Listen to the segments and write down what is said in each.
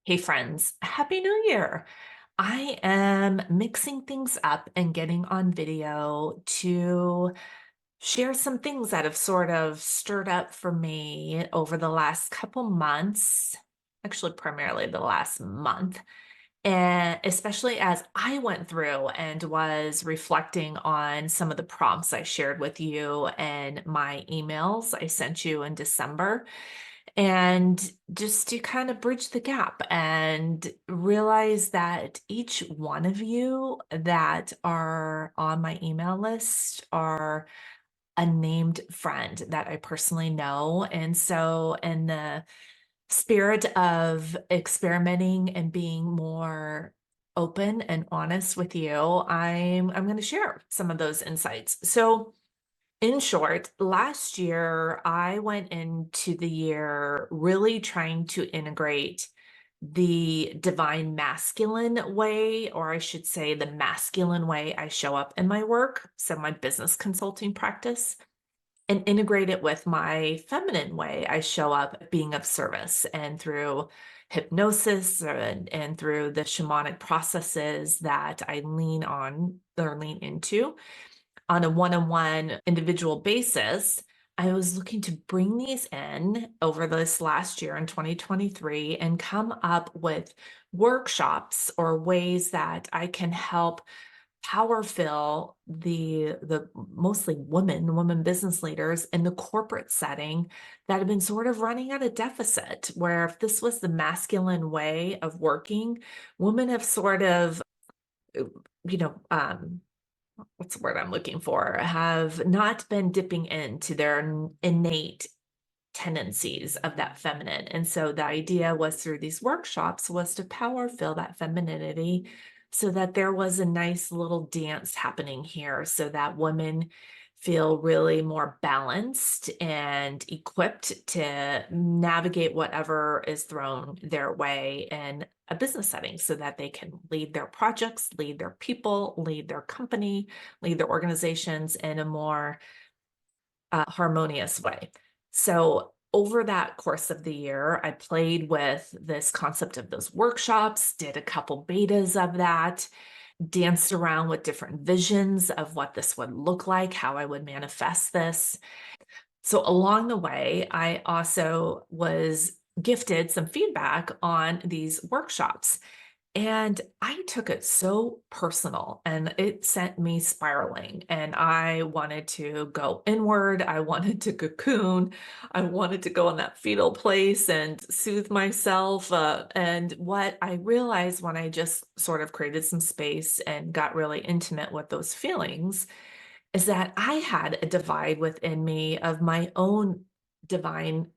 Hey friends, Happy New Year. I am mixing things up and getting on video to share some things that have sort of stirred up for me over the last couple months, actually primarily the last month. And especially as I went through and was reflecting on some of the prompts I shared with you and my emails I sent you in December and just to kind of bridge the gap and realize that each one of you that are on my email list are a named friend that I personally know. And so, in the spirit of experimenting and being more open and honest with you, I'm going to share some of those insights. So, in short, last year I went into the year really trying to integrate the divine masculine way, or I should say, the masculine way I show up in my work, so my business consulting practice, and integrate it with my feminine way I show up being of service and through hypnosis and through the shamanic processes that I lean on or lean into on a one-on-one individual basis. I was looking to bring these in over this last year in 2023 and come up with workshops or ways that I can help power fill the mostly women business leaders in the corporate setting that have been sort of running at a deficit, where if this was the masculine way of working, women have sort of you know what's the word I'm looking for, have not been dipping into their innate tendencies of that feminine. And so the idea was through these workshops was to power fill that femininity so that there was a nice little dance happening here so that women feel really more balanced and equipped to navigate whatever is thrown their way in a business setting so that they can lead their projects, lead their people, lead their company, lead their organizations in a more harmonious way. So over that course of the year, I played with this concept of those workshops, did a couple betas of that, danced around with different visions of what this would look like, how I would manifest this. So along the way, I also was gifted some feedback on these workshops. And I took it so personal and it sent me spiraling. And I wanted to go inward. I wanted to cocoon. I wanted to go in that fetal place and soothe myself. And what I realized when I just sort of created some space and got really intimate with those feelings is that I had a divide within me of my own divine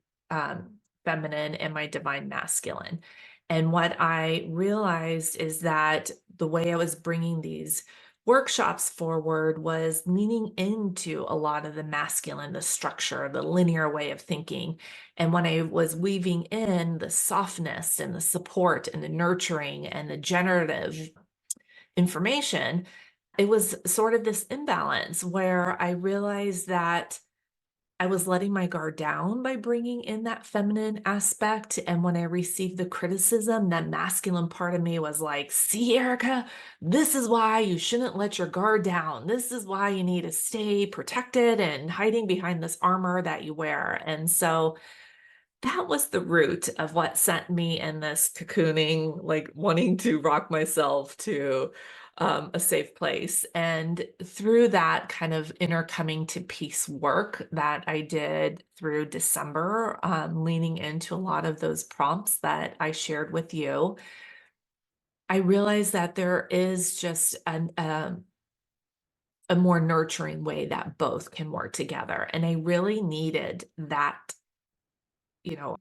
feminine and my divine masculine. And what I realized is that the way I was bringing these workshops forward was leaning into a lot of the masculine, the structure, the linear way of thinking. And when I was weaving in the softness and the support and the nurturing and the generative information, it was sort of this imbalance where I realized that I was letting my guard down by bringing in that feminine aspect. And when I received the criticism, that masculine part of me was like, see, Erica, this is why you shouldn't let your guard down. This is why you need to stay protected and hiding behind this armor that you wear. And so that was the root of what sent me in this cocooning, like wanting to rock myself to a safe place. And through that kind of inner coming to peace work that I did through December, leaning into a lot of those prompts that I shared with you, I realized that there is just a more nurturing way that both can work together. And I really needed that, you know,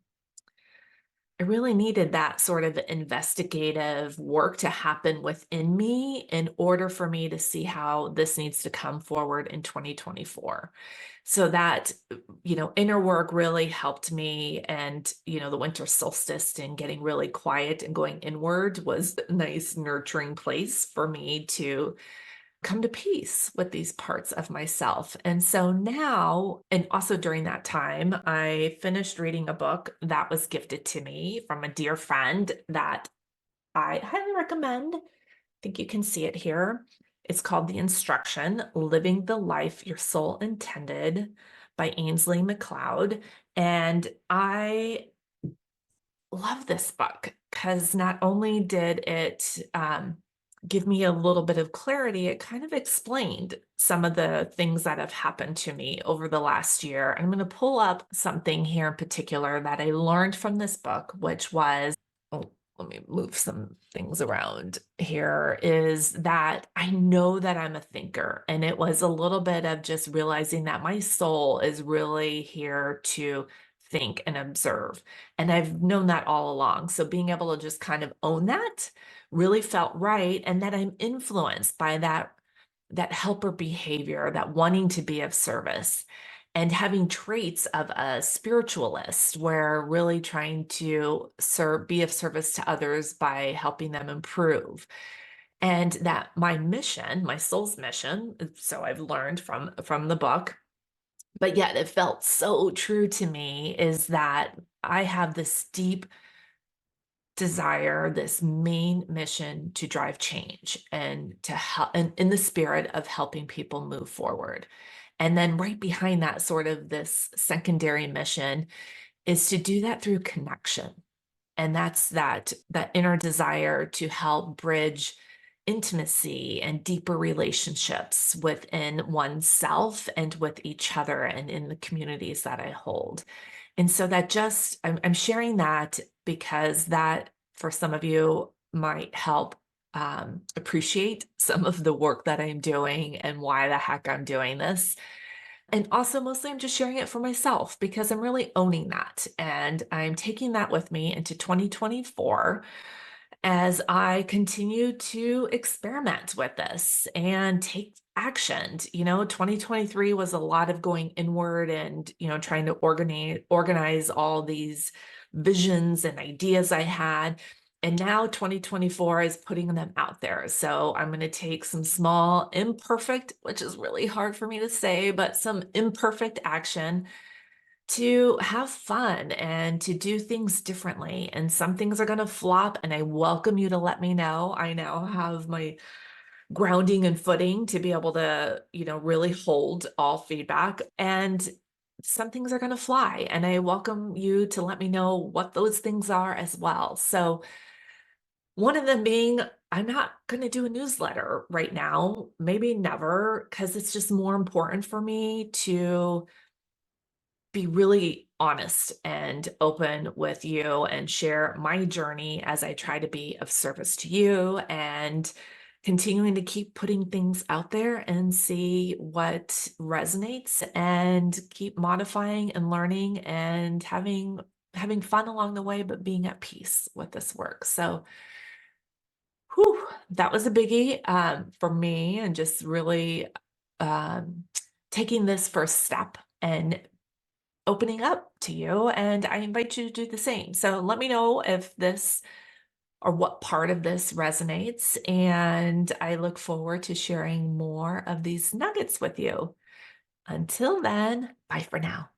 I really needed that sort of investigative work to happen within me in order for me to see how this needs to come forward in 2024. So that, inner work really helped me. And, the winter solstice and getting really quiet and going inward was a nice nurturing place for me to come to peace with these parts of myself. And so now, and also during that time, I finished reading a book that was gifted to me from a dear friend that I highly recommend. I think you can see it here. It's called The Instruction: Living the Life Your Soul Intended by Ainsley MacLeod. And I love this book because not only did it give me a little bit of clarity, it kind of explained some of the things that have happened to me over the last year. I'm going to pull up something here in particular that I learned from this book, which was, oh, let me move some things around here, is that I know that I'm a thinker. And it was a little bit of just realizing that my soul is really here to think and observe. And I've known that all along. So being able to just kind of own that really felt right, and that I'm influenced by that helper behavior, that wanting to be of service, and having traits of a spiritualist, where really trying to serve, be of service to others by helping them improve. And that my mission, my soul's mission, so I've learned from the book, but yet it felt so true to me, is that I have this deep desire, this main mission to drive change and to help, and in the spirit of helping people move forward. And then right behind that, sort of this secondary mission, is to do that through connection. And that's that inner desire to help bridge intimacy and deeper relationships within oneself and with each other and in the communities that I hold. And so that just, I'm sharing that because that for some of you might help appreciate some of the work that I'm doing and why the heck I'm doing this. And also, mostly, I'm just sharing it for myself because I'm really owning that. And I'm taking that with me into 2024 as I continue to experiment with this and take action. 2023 was a lot of going inward and, trying to organize all these visions and ideas I had. And now 2024 is putting them out there. So I'm going to take some small, imperfect, which is really hard for me to say, but some imperfect action to have fun and to do things differently. And some things are going to flop, and I welcome you to let me know. I now have my grounding and footing to be able to, really hold all feedback. And some things are going to fly, and I welcome you to let me know what those things are as well. So one of them being, I'm not going to do a newsletter right now, maybe never, because it's just more important for me to be really honest and open with you and share my journey as I try to be of service to you, and continuing to keep putting things out there and see what resonates, and keep modifying and learning and having fun along the way, but being at peace with this work. So whew, that was a biggie for me, and just really um, taking this first step and opening up to you. And I invite you to do the same. So let me know if this, or what part of this resonates. And I look forward to sharing more of these nuggets with you. Until then, bye for now.